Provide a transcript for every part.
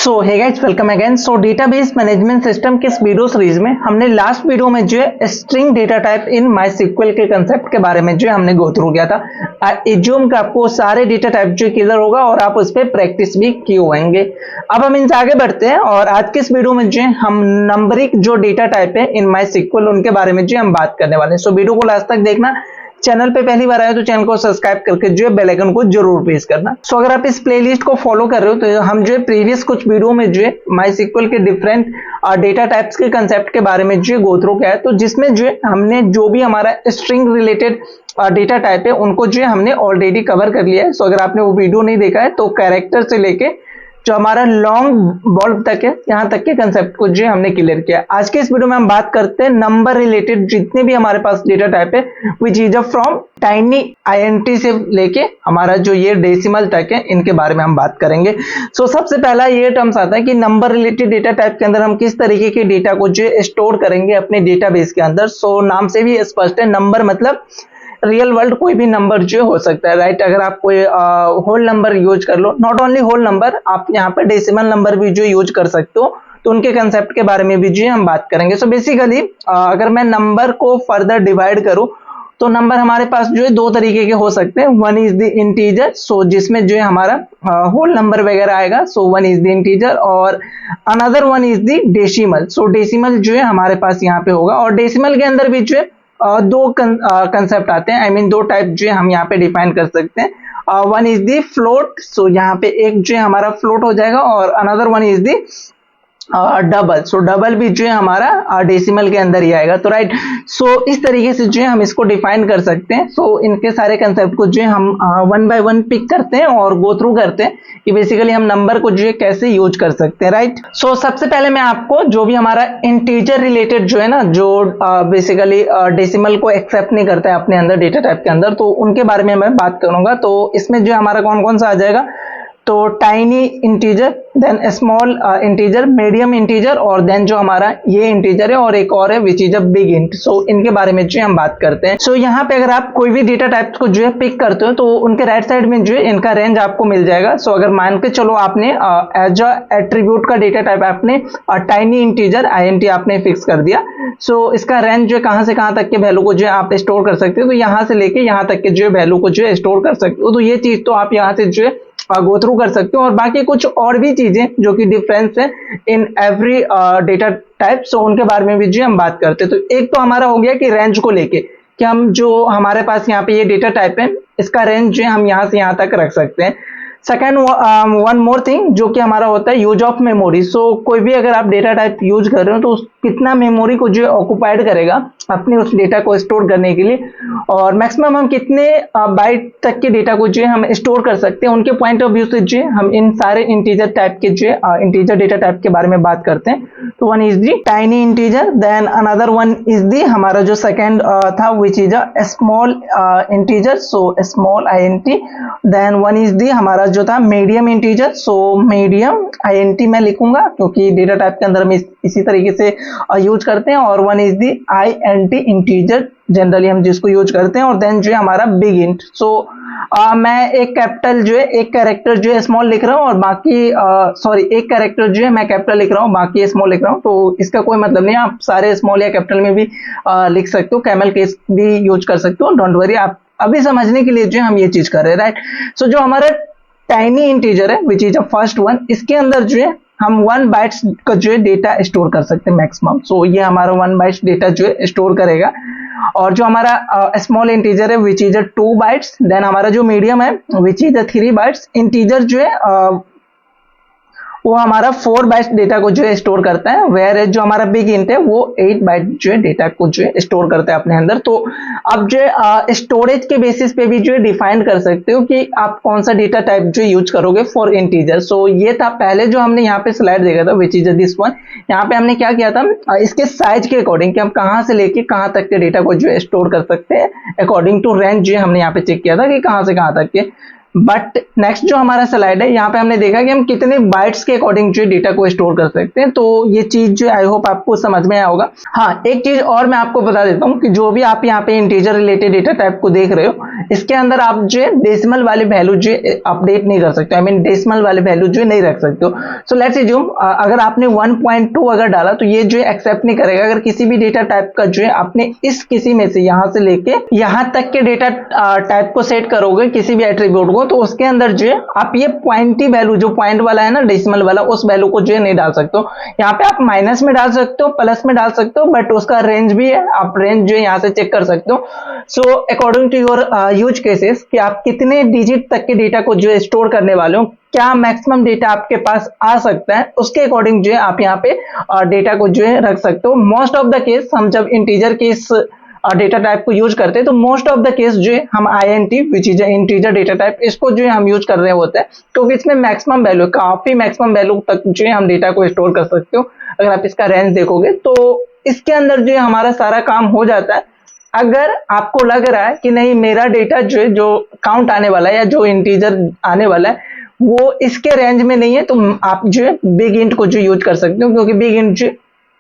सो hey guys, welcome again. So database management system के इस video series में हमने लास्ट वीडियो में जो है स्ट्रिंग डेटा टाइप इन मायसीक्वल के कंसेप्ट के बारे में जो है हमने गो थ्रू किया था। एज्यूम का आपको सारे डेटा टाइप जो क्लियर होगा और आप उस पर प्रैक्टिस भी किए होंगे। अब हम इनसे आगे बढ़ते हैं और आज के इस वीडियो में जो है हम नंबरिक जो डेटा टाइप है इन मायसीक्वल उनके बारे में जो हम बात करने वाले हैं। सो वीडियो को लास्ट तक देखना। चैनल पे पहली बार आए तो चैनल को सब्सक्राइब करके जो है बेल आइकन को जरूर प्रेस करना। सो अगर आप इस प्लेलिस्ट को फॉलो कर रहे हो तो हम जो है प्रीवियस कुछ वीडियो में जो है मायसीक्वल के डिफरेंट डेटा टाइप्स के कंसेप्ट के बारे में जो है गो थ्रू किया है, तो जिसमें जो है हमने जो भी हमारा स्ट्रिंग रिलेटेड डेटा टाइप है उनको जो है हमने ऑलरेडी कवर कर लिया है। सो अगर आपने वो वीडियो नहीं देखा है तो कैरेक्टर से लेके जो हमारा लॉन्ग बॉल्ब तक है यहाँ तक के कंसेप्ट को जो हमने क्लियर किया। आज के इस वीडियो में हम बात करते हैं नंबर रिलेटेड जितने भी हमारे पास डेटा टाइप है which is from tiny INT से लेके हमारा जो ये डेसिमल तक है इनके बारे में हम बात करेंगे। सो सबसे पहला ये टर्म्स आता है कि नंबर रिलेटेड डेटा टाइप के अंदर हम किस तरीके के डेटा को जो स्टोर करेंगे अपने डेटाबेस के अंदर। सो नाम से भी स्पष्ट है, नंबर मतलब रियल वर्ल्ड कोई भी नंबर जो हो सकता है, राइट। अगर आप कोई होल नंबर यूज कर लो, नॉट ओनली होल नंबर, आप यहाँ पर डेसिमल नंबर भी जो यूज कर सकते हो, तो उनके कंसेप्ट के बारे में भी जो हम बात करेंगे। सो बेसिकली अगर मैं नंबर को फर्दर डिवाइड करूं तो नंबर हमारे पास जो है दो तरीके के हो सकते हैं। One is the integer, so जिसमें जो है हमारा होल नंबर वगैरह आएगा, so one is the integer, और another one is the decimal. So decimal जो है हमारे पास यहाँ पे होगा, और डेसिमल के अंदर भी जो है दो कंसेप्ट आते हैं, आई मीन दो टाइप जो हम यहाँ पे डिफाइन कर सकते हैं। वन इज दी फ्लोट, सो यहाँ पे एक जो हमारा फ्लोट हो जाएगा, और another one is the double. So double भी जो है हमारा डेसिमल के अंदर ही आएगा, तो राइट। सो इस तरीके से जो है हम इसको डिफाइन कर सकते हैं। सो इनके सारे कंसेप्ट को जो है हम वन बाय वन पिक करते हैं और गो थ्रू करते हैं कि बेसिकली हम नंबर को जो है कैसे यूज कर सकते हैं, राइट। सो सबसे पहले मैं आपको जो भी हमारा इंटीजर रिलेटेड जो है ना, जो बेसिकली डेसिमल को एक्सेप्ट नहीं करता है अपने अंदर डेटा टाइप के अंदर, तो उनके बारे में मैं बात करूंगा। तो इसमें जो हमारा कौन कौन सा आ जाएगा, तो tiny integer, then small integer, medium integer, और देन जो हमारा ये इंटीजर है और एक और है which is a big int. So इनके बारे में जो हम बात करते हैं। सो यहाँ पे अगर आप कोई भी डेटा टाइप को जो है पिक करते हो तो उनके राइट साइड में जो है इनका रेंज आपको मिल जाएगा। सो अगर मान के चलो आपने एज अ एट्रीब्यूट का डेटा टाइप आपने टाइनी इंटीजर INT आपने फिक्स कर दिया, सो इसका रेंज जो है कहाँ से कहाँ तक के वैल्यू को जो है आप स्टोर कर सकते हो, तो यहाँ से लेके यहाँ तक के जो है वैल्यू को जो है स्टोर कर सकते हो। तो ये चीज तो आप यहाँ से जो है गो थ्रू कर सकते हो, और बाकी कुछ और भी चीजें जो कि डिफरेंस है इन एवरी डेटा टाइप, सो उनके बारे में भी जो हम बात करते हैं। तो एक तो हमारा हो गया कि रेंज को लेके कि हम जो हमारे पास यहाँ पे ये डेटा टाइप है इसका रेंज जो है हम यहाँ से यहाँ तक रख सकते हैं। सेकेंड वन मोर थिंग जो कि हमारा होता है यूज ऑफ मेमोरी। सो कोई भी अगर आप डेटा टाइप यूज कर रहे हो तो कितना मेमोरी को जो है ऑक्युपाइड करेगा अपने उस डेटा को स्टोर करने के लिए, और मैक्सिमम हम कितने बाइट तक के डेटा को जो है हम स्टोर कर सकते हैं, उनके पॉइंट ऑफ व्यू से जो है हम इन सारे इंटीजर टाइप के जो है इंटीजर डेटा टाइप के बारे में बात करते हैं। तो one is the tiny integer, then another one is the हमारा जो सेकेंड था which is a small integer, so small INT, then one is the हमारा जो था medium integer, so medium INT मैं लिखूंगा क्योंकि डेटा टाइप के अंदर हम इसी तरीके से यूज करते हैं, और one is the INT integer generally हम जिसको यूज करते हैं, और देन जो है हमारा बिग इंट। सो मैं एक कैपिटल जो है एक कैरेक्टर जो है स्मॉल लिख रहा हूँ और बाकी सॉरी एक कैरेक्टर जो है मैं कैपिटल लिख रहा हूँ बाकी स्मॉल लिख रहा हूँ, तो इसका कोई मतलब नहीं, आप सारे स्मॉल या कैपिटल में भी लिख सकते हो, कैमल केस भी यूज कर सकते हो, डोंट वरी। आप अभी समझने के लिए जो है हम ये चीज कर रहे हैं, राइट। सो जो हमारा टाइनी इंटीजर है which is a first one, इसके अंदर जो है हम 1 बाइट्स का जो है डेटा स्टोर कर सकते हैं मैक्सिमम। सो ये हमारा 1 बाइट्स डेटा जो है स्टोर करेगा, और जो हमारा स्मॉल इंटीजर है which is a 2 bytes, then हमारा जो मीडियम है which is a 3 bytes, integer जो है वो हमारा 4 बाइट्स डेटा को जो है स्टोर करता है, वेयर जो हमारा बिग इंट है वो 8 बाइट जो है डेटा को जो है स्टोर करता है अपने अंदर। तो अब जो है स्टोरेज के बेसिस पे भी जो है डिफाइन कर सकते हो कि आप कौन सा डेटा टाइप जो यूज करोगे फॉर इंटीजर। सो ये था पहले जो हमने यहाँ पे स्लाइड देखा था विच इज दिस वन। यहाँ पे हमने क्या किया था, इसके साइज के अकॉर्डिंग कि हम कहाँ से लेके कहाँ तक के डेटा को जो है स्टोर कर सकते हैं अकॉर्डिंग टू रेंज जो हमने यहाँ पे चेक किया था कि कहाँ से कहाँ तक के। बट नेक्स्ट जो हमारा स्लाइड है यहाँ पे हमने देखा कि हम कितने बाइट्स के अकॉर्डिंग जो डेटा को स्टोर कर सकते हैं, तो ये चीज जो आई होप आपको समझ में आया होगा। हाँ, एक चीज और मैं आपको बता देता हूँ कि जो भी आप यहाँ पे इंटीजर रिलेटेड डेटा टाइप को देख रहे हो, इसके अंदर आप जो है डेसिमल वाले वैल्यू जो अपडेट नहीं कर सकते, आई मीन डेसिमल वाले वैल्यू जो नहीं रख सकते हो। सो लेट्स अज्यूम अगर आपने 1.2 अगर डाला तो ये जो है एक्सेप्ट नहीं करेगा। अगर किसी भी डेटा टाइप का जो है आपने इस किसी में से यहां से लेके यहां तक के डेटा टाइप को सेट करोगे किसी भी एट्रीब्यूट को, तो उसके अंदर जो है आप ये पॉइंटी वैल्यू जो पॉइंट वाला है ना डेसिमल वाला, उस वैल्यू को जो है नहीं डाल सकते हो। यहाँ पे आप माइनस में डाल सकते हो, प्लस में डाल सकते हो, बट उसका रेंज भी है, आप रेंज जो है यहाँ से चेक कर सकते हो। So according to your use cases कि आप कितने डिजिट तक के डेटा को जो है स्टोर करने वाले हो, क्या मैक्सिमम डेटा आपके पास आ सकता है, उसके अकॉर्डिंग जो है आप यहाँ पे डेटा को जो है रख सकते हो। मोस्ट ऑफ द केस हम जब इंटीजर के इस डेटा टाइप को यूज करते हैं तो मोस्ट ऑफ द केस जो है हम INT which is integer data type, इसको जो है हम यूज कर रहे होते हैं, क्योंकि इसमें मैक्सिमम वैल्यू, काफी मैक्सिमम वैल्यू तक जो है हम डेटा को स्टोर कर सकते हो। अगर आप इसका रेंज देखोगे तो इसके अंदर जो है हमारा सारा काम हो जाता है। अगर आपको लग रहा है कि नहीं मेरा डेटा जो है जो काउंट आने वाला है या जो इंटीजर आने वाला है वो इसके रेंज में नहीं है, तो आप जो है बिग इंट को जो यूज कर सकते हो, क्योंकि बिग इंट जो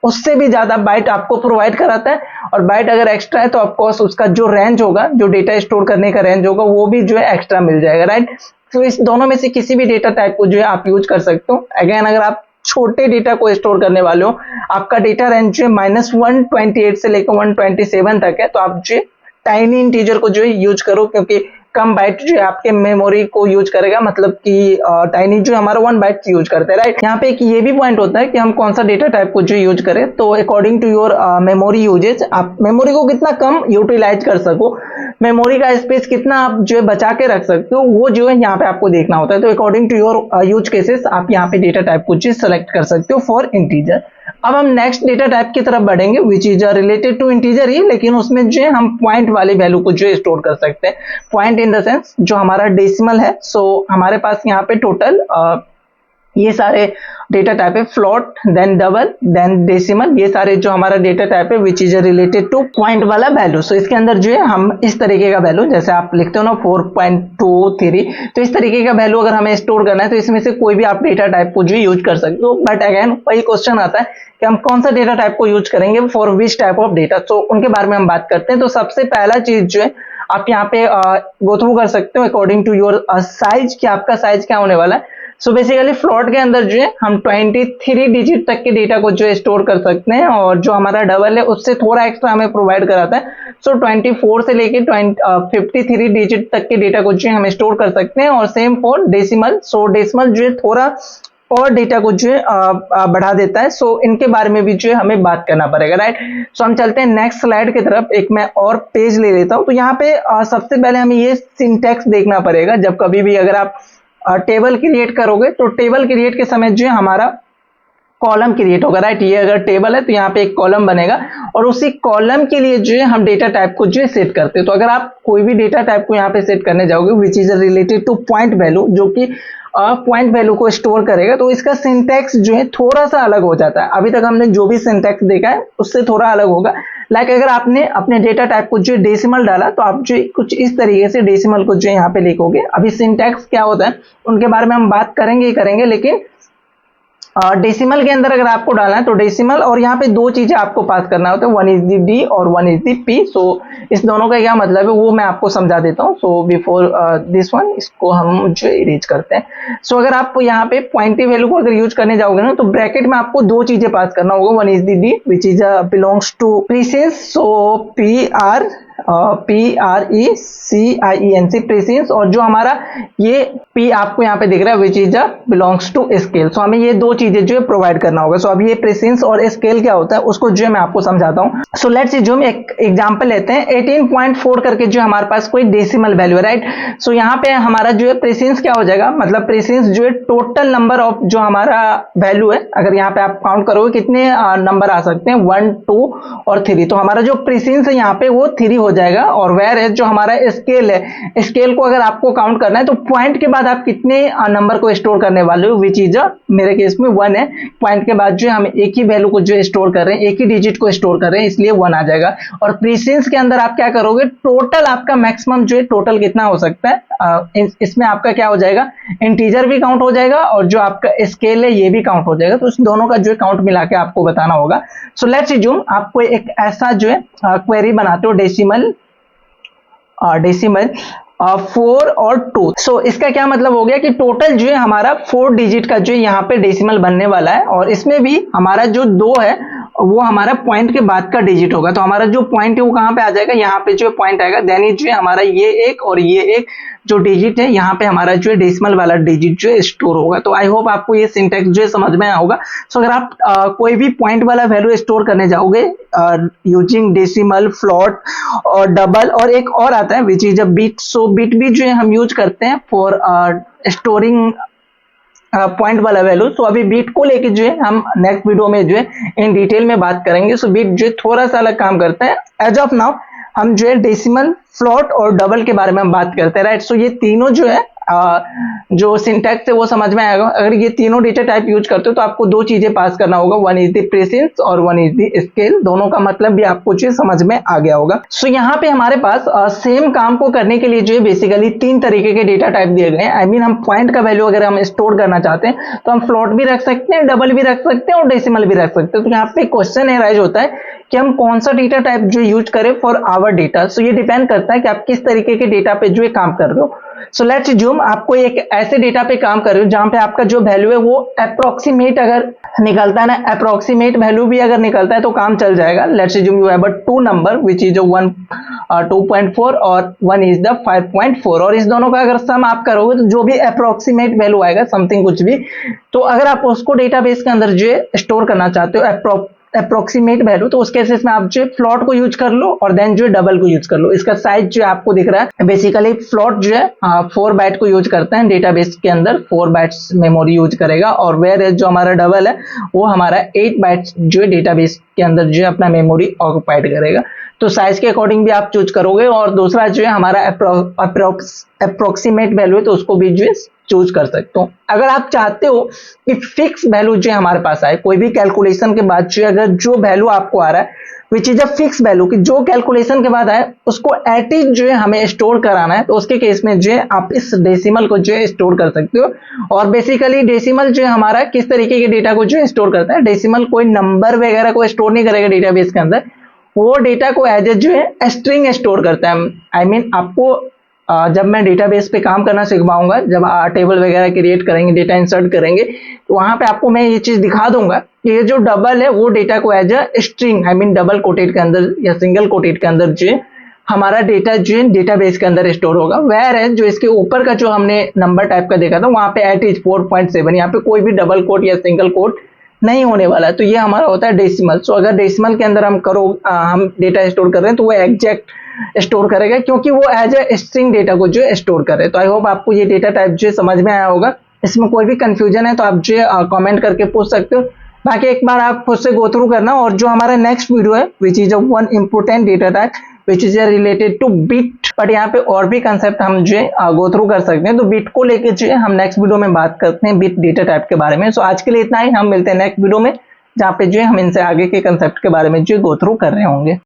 उससे भी ज्यादा बाइट आपको प्रोवाइड कराता है, और बाइट अगर एक्स्ट्रा है तो ऑफकोर्स उसका जो रेंज होगा, जो डेटा स्टोर करने का रेंज होगा, वो भी जो है एक्स्ट्रा मिल जाएगा, राइट। तो इस दोनों में से किसी भी डेटा टाइप को जो है आप यूज कर सकते हो। अगेन अगर आप छोटे डेटा को स्टोर करने वाले हो, आपका डेटा रेंज जो है -128 से लेकर 127 तक है, तो आप जो टाइनी इंटीजर को जो है यूज करो, क्योंकि कम बाइट जो है आपके मेमोरी को यूज करेगा, मतलब कि टाइनी जो हमारा 1 बाइट यूज करते हैं, राइट। यहाँ पे एक ये भी पॉइंट होता है कि हम कौन सा डेटा टाइप को जो यूज करें, तो according to your memory usage, आप मेमोरी को कितना कम यूटिलाइज कर सको, मेमोरी का स्पेस कितना आप जो है बचा के रख सकते हो, वो जो है यहाँ पे आपको देखना होता है। तो according to your use cases आप यहाँ पे डेटा टाइप को चीज सेलेक्ट कर सकते हो फॉर इंटीजर। अब हम नेक्स्ट डेटा टाइप की तरफ बढ़ेंगे which is related to integer ही, लेकिन उसमें जो है हम पॉइंट वाले वैल्यू को जो स्टोर कर सकते हैं। पॉइंट इन द सेंस जो हमारा डेसिमल है। सो हमारे पास यहाँ पे टोटल ये सारे डेटा टाइप है, float, then double, then decimal, ये सारे जो हमारा डेटा टाइप है which is related to point वाला वैल्यू। सो इसके अंदर जो है हम इस तरीके का वैल्यू, जैसे आप लिखते हो ना 4.23, तो इस तरीके का वैल्यू अगर हमें स्टोर करना है तो इसमें से कोई भी आप डेटा टाइप को जो यूज कर सकते हो। बट अगेन वही क्वेश्चन आता है कि हम कौन सा डेटा टाइप को यूज करेंगे for which type of data, तो उनके बारे में हम बात करते हैं। तो सबसे पहला चीज जो है आप यहाँ पे गो थ्रू कर सकते हो अकॉर्डिंग टू योर साइज, कि आपका साइज क्या होने वाला है। सो बेसिकली फ्लोट के अंदर जो है हम 23 डिजिट तक के डेटा को जो है स्टोर कर सकते हैं, और जो हमारा डबल है उससे थोड़ा एक्स्ट्रा हमें प्रोवाइड कराता है। सो 24 से लेके 53 डिजिट तक के डेटा को जो है हम स्टोर कर सकते हैं, और same for decimal. So decimal जो है थोड़ा और डेटा को जो है बढ़ा देता है। सो इनके बारे में भी जो है हमें बात करना पड़ेगा, राइट। सो हम चलते हैं नेक्स्ट स्लाइड की तरफ। एक मैं और पेज ले लेता हूं। तो यहाँ पे सबसे पहले हमें ये सिंटैक्स देखना पड़ेगा। जब कभी भी अगर आप टेबल क्रिएट करोगे तो टेबल क्रिएट के समय जो है हमारा कॉलम क्रिएट होगा, राइट। ये अगर टेबल है तो यहाँ पे एक कॉलम बनेगा, और उसी कॉलम के लिए जो है हम डेटा टाइप को जो है सेट करते हैं। तो अगर आप कोई भी डेटा टाइप को यहाँ पे सेट करने जाओगे विच is related to point value, जो कि पॉइंट वैल्यू को स्टोर करेगा, तो इसका सिंटैक्स जो है थोड़ा सा अलग हो जाता है। अभी तक हमने जो भी सिंटैक्स देखा है उससे थोड़ा अलग होगा। लाइक अगर आपने अपने डेटा टाइप को जो डेसिमल डाला तो आप जो कुछ इस तरीके से डेसिमल को जो यहाँ पे लिखोगे। अभी सिंटैक्स क्या होता है उनके बारे में हम बात करेंगे ही करेंगे, लेकिन डेसिमल के अंदर अगर आपको डालना है तो डेसिमल, और यहाँ पे दो चीजें आपको पास करना होता है, वन इज दी डी और वन इज दी पी। सो इस दोनों का क्या मतलब है वो मैं आपको समझा देता हूँ। सो बिफोर दिस वन, इसको हम जो इरेज करते हैं। सो अगर आप यहाँ पे पॉइंटी वैल्यू को अगर यूज करने जाओगे ना तो ब्रैकेट में आपको दो चीजें पास करना होगा। One is the D which is belongs to precision, so PRECIENC precision, और जो हमारा ये P आपको यहाँ पे दिख रहा है which is belongs to scale. So हमें ये दो चीजें जो है प्रोवाइड करना होगा। सो अब ये प्रीसेंस और स्केल क्या होता है उसको जो है मैं आपको समझाता हूँ। सो लेट्स जो हम एक एग्जांपल लेते हैं 18.4 करके जो हमारे पास कोई डेसिमल वैल्यू है, राइट। सो यहाँ पे हमारा जो है प्रीसेंस क्या हो जाएगा, मतलब प्रीसेंस जो है टोटल नंबर ऑफ जो हमारा वैल्यू है, अगर यहाँ पे आप काउंट करोगे कितने नंबर आ सकते हैं 1, 2 और 3, तो हमारा जो प्रीसेंस है यहाँ पे वो 3 हो जाएगा। और वेयर है जो हमारा स्केल है, स्केल को अगर आपको काउंट करना है तो पॉइंट के बाद आप कितने नंबर को स्टोर करने वाले हो, विच इज मेरे केस में 1 है। पॉइंट के बाद जो हम एक ही वैल्यू को जो स्टोर कर रहे हैं, एक ही डिजिट को स्टोर कर रहे हैं, इसलिए 1 आ जाएगा। और प्रीसेंस के अंदर आप क्या करोगे, टोटल आपका मैक्सिमम जो है टोटल कितना हो सकता है, इसमें आपका क्या हो जाएगा, इंटीजर भी काउंट हो जाएगा और जो आपका स्केल है ये भी काउंट हो जाएगा। तो इस दोनों का जो है काउंट मिला के आपको बताना होगा। सो लेट्स अज्यूम आपको एक ऐसा जो है क्वेरी बनाते हो डेसिमल डेसिमल 4 और 2। सो इसका क्या मतलब हो गया कि टोटल जो है हमारा 4 डिजिट का जो है यहाँ पे डेसिमल बनने वाला है, और इसमें भी हमारा जो 2 है वो हमारा पॉइंट के बाद का डिजिट होगा। तो हमारा जो पॉइंट है वो कहाँ पे आ जाएगा, यहाँ पे जो पॉइंट आएगा, देन जो है हमारा ये एक और ये एक जो डिजिट है यहाँ पे हमारा जो है डेसिमल वाला डिजिट जो है स्टोर होगा। तो आई होप आपको ये सिंटैक्स जो है समझ में आया होगा। सो अगर आप कोई भी पॉइंट वाला वैल्यू स्टोर करने जाओगे यूजिंग डेसिमल, फ्लोट और डबल, और एक और आता है which is a bit. So bit भी जो है हम यूज करते हैं फॉर स्टोरिंग पॉइंट वाला वैल्यू। तो अभी बीट को लेके जो है हम नेक्स्ट वीडियो में जो है इन डिटेल में बात करेंगे। सो बीट जो है थोड़ा सा अलग काम करता है। एज ऑफ नाउ हम जो है डेसिमल, फ्लोट और डबल के बारे में हम बात करते हैं, राइट। सो ये तीनों जो है जो सिंटैक्स है वो समझ में आएगा। अगर ये तीनों डेटा टाइप यूज करते हो तो आपको दो चीजें पास करना होगा, वन इज द प्रेसेंस और वन इज द स्केल। दोनों का मतलब भी आपको जो समझ में आ गया होगा। सो यहाँ पे हमारे पास सेम काम को करने के लिए जो है बेसिकली 3 तरीके के डेटा टाइप दिए गए हैं। आई मीन हम पॉइंट का वैल्यू अगर हम स्टोर करना चाहते हैं तो हम फ्लोट भी रख सकते हैं, डबल भी रख सकते हैं और डेसिमल भी रख सकते हैं। तो यहाँ पे क्वेश्चन राइज होता है कि हम कौन सा डेटा टाइप जो यूज करें फॉर आवर डेटा। सो ये डिपेंड करता है कि आप किस तरीके के डेटा पे जो है काम कर रहे हो। सो लेट्स अज्यूम आपको एक ऐसे डेटा पे काम कर रहे हो जहां पे आपका जो वैल्यू है वो अप्रोक्सीमेट अगर निकलता है ना, अप्रोक्सीमेट वैल्यू भी अगर निकलता है तो काम चल जाएगा। Let's assume you have 2 number which is 2.4 और 1 इज द 5.4, और इस दोनों का अगर सम आप करोगे तो जो भी अप्रोक्सीमेट वैल्यू आएगा, समथिंग कुछ भी, तो अगर आप उसको डेटाबेस के अंदर जो है स्टोर करना चाहते हो अप्रोक्सीमेट वैल्यू, तो उस केसेस में आप जो फ्लोट को यूज कर लो और देन जो डबल को यूज कर लो। इसका साइज जो आपको दिख रहा है बेसिकली फ्लोट जो है 4 बाइट को यूज करता है डेटाबेस के अंदर, 4 बाइट्स मेमोरी यूज करेगा, और वेयर जो हमारा डबल है वो हमारा 8 बाइट्स जो है डेटाबेस के अंदर जो है अपना मेमोरी ऑक्युपाइड करेगा। तो साइज के अकॉर्डिंग भी आप चूज करोगे, और दूसरा जो है हमारा अप्रोक्सीमेट वैल्यू है तो उसको भी जो है चूज कर सकते हो। अगर आप चाहते हो कि फिक्स वैल्यू जो हमारे पास आए, कोई भी कैलकुलेशन के बाद जो अगर जो वैल्यू आपको आ रहा है which is a fix value, कि जो कैलकुलेशन के बाद आए उसको एट इज जो है हमें स्टोर कराना है, तो उसके केस में जो है आप इस डेसिमल को जो है स्टोर कर सकते हो। और बेसिकली डेसिमल जो है हमारा किस तरीके के डेटा को जो है स्टोर करता है, डेसिमल कोई नंबर वगैरह को स्टोर नहीं करेगा डेटाबेस के अंदर, वो डेटा को एज ए जो है स्ट्रिंग स्टोर करता है। आई मीन आपको जब मैं डेटाबेस पे काम करना सिखवाऊंगा, जब टेबल वगैरह क्रिएट करेंगे, डेटा इंसर्ट करेंगे, तो वहां पे आपको मैं ये चीज दिखा दूंगा कि ये जो डबल है वो डेटा को as a string, I mean double quoted के अंदर या सिंगल कोटेड के अंदर जो है हमारा डेटा जो है डेटाबेस के अंदर स्टोर होगा। वेयर है जो इसके ऊपर का जो हमने नंबर टाइप का देखा था वहां पे एट इज 4.7, यहाँ पे कोई भी डबल कोट या सिंगल कोट नहीं होने वाला है। तो ये हमारा होता है डेसिमल। सो अगर डेसिमल के अंदर हम डेटा स्टोर कर रहे हैं तो वो एग्जैक्ट स्टोर करेगा, क्योंकि वो एज ए स्ट्रिंग डेटा को जो है स्टोर करे। तो आई होप आपको ये डेटा टाइप जो समझ में आया होगा। इसमें कोई भी कंफ्यूजन है तो आप जो कमेंट करके पूछ सकते हो। बाकी एक बार आप खुद से गो थ्रू करना, और जो हमारा नेक्स्ट वीडियो है which is a one important data type which is related two bit, but यहाँ पे और भी कंसेप्ट हम जो है गो थ्रू कर सकते हैं। तो बिट को लेके जो है हम नेक्स्ट वीडियो में बात करते हैं बिट डेटा टाइप के बारे में। सो आज के लिए इतना ही, हम मिलते हैं नेक्स्ट वीडियो में जहाँ पे जो है हम इनसे आगे के कंसेप्ट के बारे में जो गो थ्रू कर रहे होंगे।